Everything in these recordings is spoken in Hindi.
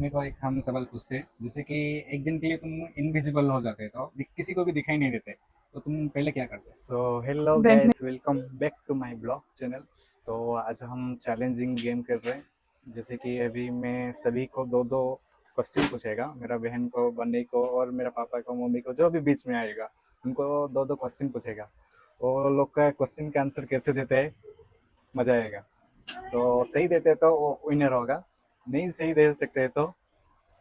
अपने को एक हम सवाल पूछते हैं, जैसे कि एक दिन के लिए तुम इनविजिबल हो जाते तो किसी को भी दिखाई नहीं देते, तो तुम पहले क्या करते? सो हेलो बैंक में। Guys, welcome back to my blog channel. तो आज हम चैलेंजिंग गेम कर रहे हैं। जैसे कि अभी मैं सभी को दो दो क्वेश्चन पूछेगा, मेरा बहन को, बन्नी को और मेरा पापा को, मम्मी को, जो भी बीच में आएगा उनको दो दो क्वेश्चन पूछेगा। और लोग का क्वेश्चन का आंसर कैसे देते हैं, मजा आएगा। तो सही देते तो वो विनर होगा, नहीं सही दे सकते तो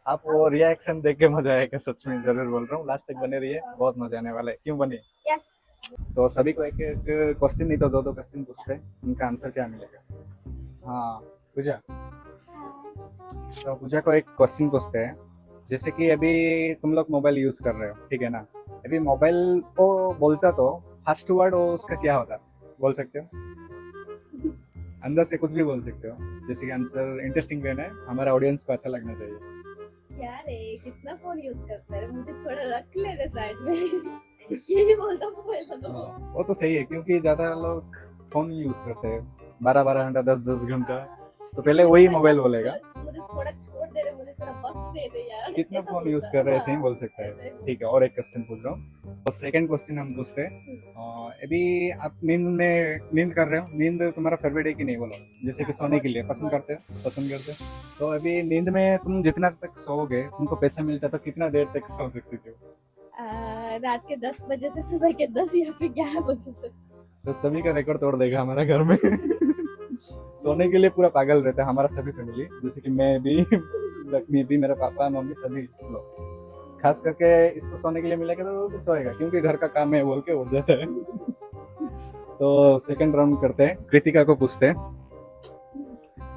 आप वो रिएक्शन देख के मजा आएगा। सच में जरूर बोल रहा हूँ, लास्ट तक बने रहिए, बहुत मजा आने वाला है। क्यों बनी? यस। तो सभी को एक एक क्वेश्चन, नहीं तो दो दो क्वेश्चन पूछते हैं, उनका आंसर क्या मिलेगा। हाँ पूजा, तो पूजा को एक क्वेश्चन पूछते हैं। जैसे कि अभी तुम लोग मोबाइल यूज कर रहे हो, ठीक है ना? अभी मोबाइल को बोलता तो फर्स्ट वर्ड वो उसका क्या होता, बोल सकते हो? अंदर से कुछ भी बोल सकते हो, जैसे कि आंसर इंटरेस्टिंग रहना है, हमारा ऑडियंस को अच्छा लगना चाहिए। क्या रे, कितना फोन यूज करता है, मुझे थोड़ा रख ले रे साइड में। ये भी बोलता हूँ पहले तो। वो तो सही है, क्योंकि ज्यादा लोग फोन यूज करते हैं, 12 12 घंटा, 10 10 घंटा। तो पहले मुझे वही बोलता मोबाइल मुझे बोलेगा। मुझे थोड़ा छोड़ दे रे, मुझे थोड़ा बख्श दे दे यार, कितना ऐसा फोन यूज बोलता कर है। रहे हैं, ऐसे ही हाँ बोल सकता ऐसे। है। ठीक है, और एक क्वेश्चन पूछ रहा हूँ। और सेकंड क्वेश्चन हम पूछते हैं। अभी आप नींद कर रहे हो, नींद तुम्हारा फेवरेट है कि नहीं, बोलो। जैसे कि हाँ, सोने बहुत के लिए पसंद बहुत। करते हो, पसंद करते हो। तो अभी नींद में तुम जितना तक सोओगे, तुमको पैसा मिलता तो कितना देर तक सो सकते थे? रात के 10 बजे से सुबह के 10 या फिर 11 बजे तक। तो सभी का रिकॉर्ड तोड़ देगा हमारा घर में। सोने के लिए पूरा पागल रहता है हमारा सभी फैमिली, जैसे कि मैं भी, लक्ष्मी भी, मेरा पापा, मम्मी, सभी लोग। खास करके इसको सोने के लिए मिलेगा तो वो भी सोएगा, क्योंकि घर का काम है बोल के उठ जाता है। तो सेकंड राउंड करते हैं, कृतिका को पूछते हैं,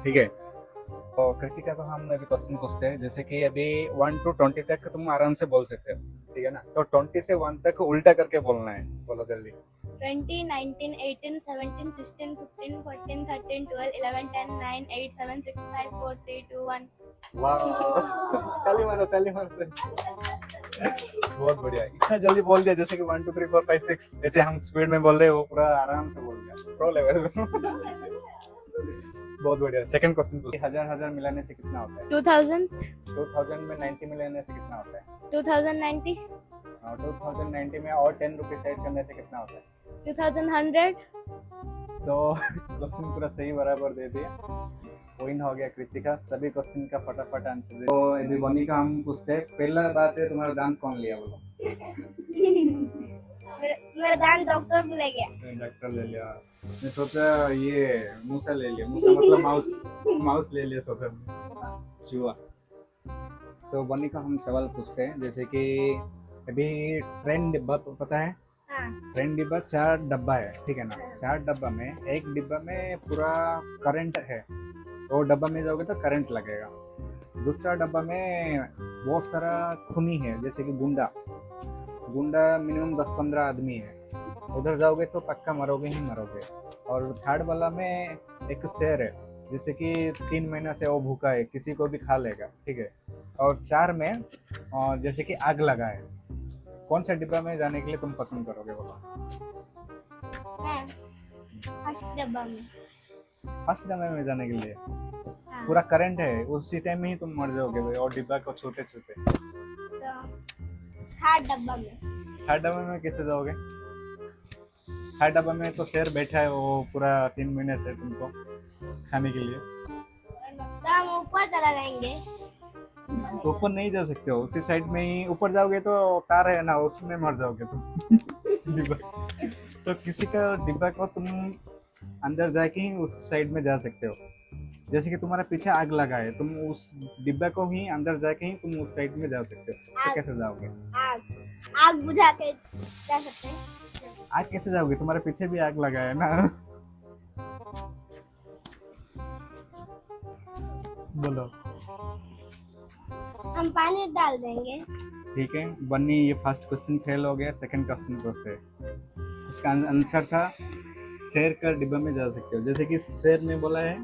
ठीक है? तो कृतिका को हम अभी क्वेश्चन पूछते हैं। जैसे कि अभी 1 to 20 तक तुम आराम से बोल सकते हो, ठीक है ना? तो 20 से 1 तक उल्टा करके बोलना है, बोलो जल्दी। 20, 19, 18, 17, 16, 15, 14, 13, 12, 11, 10, 9, 8, 7, 6, 5, 4, 3, 2, 1। वाह, ताली मारो, ताली मारो। बहुत बढ़िया, इतना जल्दी बोल दिया, जैसे कि 1 2 3 4 5 6, ऐसे हम स्पीड में बोल रहे हैं, वो पूरा आराम से बोल दिया, प्रो लेवल। बहुत बढ़िया। सेकंड क्वेश्चन पूछिए, हजार हजार मिलाने से कितना होता है? 2000, 2000 में 90 मिलाने से कितना होता है? 2090, और 2090 में और 10 रुपीज ऐड करने से कितना होता है? 2100। तो क्वेश्चन पूरा सही बराबर दे दिए, विन हो गया कृतिका। सभी क्वेश्चन का फटाफट आंसर दे। तो अभी बनी का हम पूछते हैं, पहला बात है, तुम्हारा दांत कौन लिया, बोलो। मेरा दांत डॉक्टर ले गया। डॉक्टर ले लिया? मैं सोचा ये मूसा ले लिया, मूसा मतलब माउस, माउस ले लिया सोचा, चूहा। तो बनी का हम सवाल पूछते हैं, जैसे कि अभी ट्रेन डिब्बा तो पता है, हाँ। ट्रेन डिब्बा 4 डब्बा है, ठीक है ना? 4 डब्बा में एक डिब्बा में पूरा करंट है, तो डब्बा में जाओगे तो करंट लगेगा। दूसरा डब्बा में बहुत सारा खूनी है, जैसे कि गुंडा, गुंडा मिनिमम 10 15 आदमी है, उधर जाओगे तो पक्का मरोगे ही मरोगे। और थर्ड वाला में एक शेर है, जैसे कि 3 महीना से वो भूखा है, किसी को भी खा लेगा, ठीक है? और चार में जैसे कि आग लगा है। कौन सा डिब्बा में जाने के लिए तुम पसंद करोगे, बोलो? हाँ, फर्स्ट डब्बा में। फर्स्ट डब्बे में जाने के लिए? हाँ। पूरा करंट है, उसी टाइम में ही तुम मर जाओगे भाई, और डिब्बा को छूते छूते। तो थर्ड डब्बा में। थर्ड डब्बे में कैसे जाओगे? थर्ड डब्बा में तो शेर बैठा है, वो पूरा 3 महीने से तुमको खाने के लिए। तो हम ऊपर चला जाएंगे। तो ऊपर नहीं जा सकते हो, उसी साइड में ही। ऊपर जाओगे तो कार है ना, उसमें मर जाओगे तुम। डिब्बा, तो किसी का डिब्बा को तुम अंदर जाके ही उस साइड में जा सकते हो। जैसे कि तुम्हारा पीछे आग लगा है, तुम उस डिब्बा को ही अंदर जाके ही तुम उस साइड में जा सकते हो, तो आग। कैसे जाओगे? आग। आग बुझा के जा सकते हैं। आग कैसे जाओगे, तुम्हारे पीछे भी आग लगा है ना। बोलो। हम पानी डाल देंगे। ठीक है बन्नी, ये फर्स्ट क्वेश्चन फेल हो गया। सेकंड क्वेश्चन पूछते हैं, उसका आंसर था शेर का डिब्बा में जा सकते हो। जैसे कि शेर ने बोला है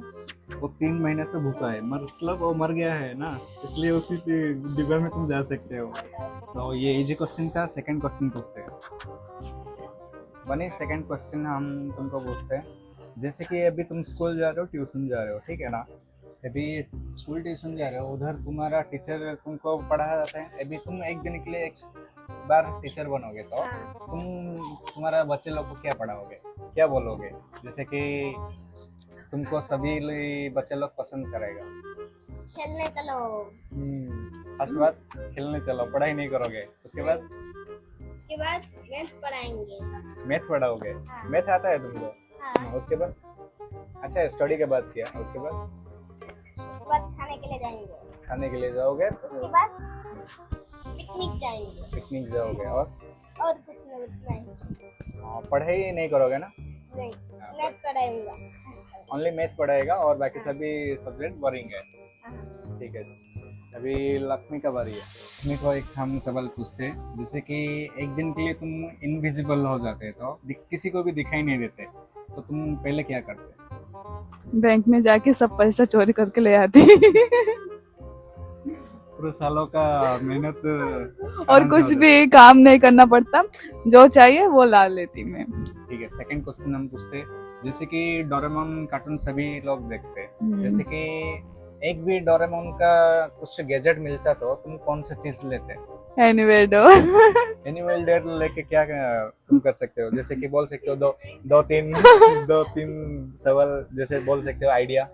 वो 3 महीने से भूखा है, मतलब वो मर गया है ना, इसलिए उसी डिब्बा में तुम जा सकते हो। तो ये इजी क्वेश्चन था। सेकंड क्वेश्चन पूछते हैं बनी। सेकंड क्वेश्चन हम तुमको पूछते हैं, जैसे कि अभी तुम स्कूल जा रहे हो, ट्यूशन जा रहे हो, ठीक है ना? अभी स्कूल ट्यूशन जा रहे हो, उधर तुम्हारा टीचर तुमको पढ़ाया जाता है, अभी तुम एक दिन के लिए एक बार टीचर बनोगे तो हाँ। तुम्हारा बच्चे लोग को क्या पढ़ाओगे, क्या बोलोगे? जैसे कि तुमको सभी बच्चे लोग पसंद करेगा। खेलने चलो। फर्स्ट बात खेलने चलो, पढ़ाई नहीं करोगे। उसके बाद मैथ पढ़ाएंगे। मैथ पढ़ाओगे। हाँ। मैथ आता है तुमको? हाँ। उसके बाद अच्छा स्टडी के बाद किया, उसके बाद खाने के लिए जाएंगे। खाने के लिए जाओगे, उसके बाद पिकनिक जाएंगे। पिकनिक जाओगे और कुछ नहीं। पढ़ाई नहीं करोगे ना? नहीं, मैथ पढ़ाऊंगा। ओनली मैथ पढ़ाएगा और बाकी सभी सब्जेक्ट बोरिंग है। ठीक है, अभी लक्ष्मी का बारी है। लक्ष्मी को एक हम सवाल पूछते हैं, जैसे कि एक दिन के लिए तुम इनविजिबल हो जाते तो किसी को भी दिखाई नहीं देते, तो तुम पहले क्या करते? बैंक में जाके सब पैसा चोरी करके ले आती पूरे सालों का मेहनत और कुछ भी काम नहीं करना पड़ता, जो चाहिए वो ला लेती मैं। ठीक है, सेकंड क्वेश्चन हम पूछते हैं, जैसे कि डोरेमोन कार्टून सभी लोग देखते हैं, जैसे कि एक भी डोरेमोन का कुछ गैजेट मिलता तो तुम कौन सा चीज लेते? एनिमल डेयर लेके क्या तुम कर सकते हो? जैसे कि बोल सकते हो दो तीन सवाल जैसे बोल सकते हो आइडिया।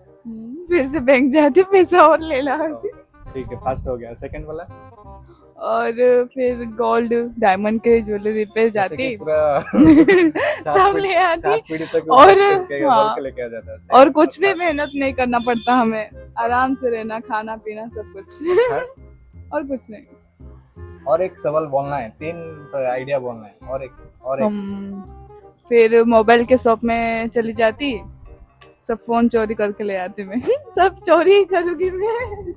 फिर से बैंक जाती पैसा और ले लाती। ठीक है, फर्स्ट हो गया। सेकंड वाला? और फिर गोल्ड डायमंड के ज्वेलरी पे जैसे कि जाती पूरा सब ले आती 7 पीढ़ी तक और बोल के लेके आ जाता है। और कुछ भी मेहनत नहीं करना पड़ता हमें, आराम से रहना, खाना पीना सब कुछ और कुछ नहीं। और एक सवाल बोलना है, 3 आइडिया बोलना है, और एक फिर मोबाइल के शॉप में चली जाती, सब फोन चोरी करके ले आती मैं सब चोरी ही करूंगी मैं।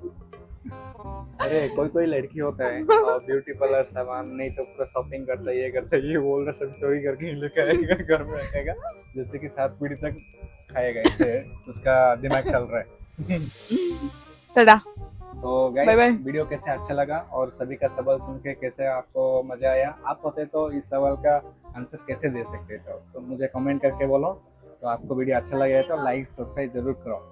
अरे कोई लड़की होता है और ब्यूटी पार्लर सामान नहीं तो पूरा शॉपिंग करता है, ये करता है, ये बोल रहा सब चोरी करके लेके आएगा, घर में रखेगा, जैसे कि 7 पीढ़ी तक खाएगा, इसे उसका दिमाग चल रहा है। टाटा। तो बाय गाइस, बाय। वीडियो कैसे अच्छा लगा और सभी का सवाल सुन के कैसे आपको मजा आया? आप होते तो इस सवाल का आंसर कैसे दे सकते थे, तो मुझे कमेंट करके बोलो। तो आपको वीडियो अच्छा लगे तो लाइक सब्सक्राइब जरूर करो।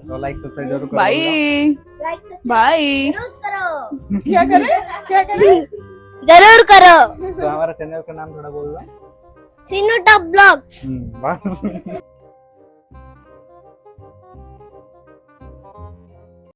तो लाइक सब्सक्राइब जरूर करो। Bye bye. जरूर करो। क्या करें जरूर करो। तो हमारा चैनल का नाम थोड़ा बोल दो। सीनू टॉप ब्लॉग्स। बस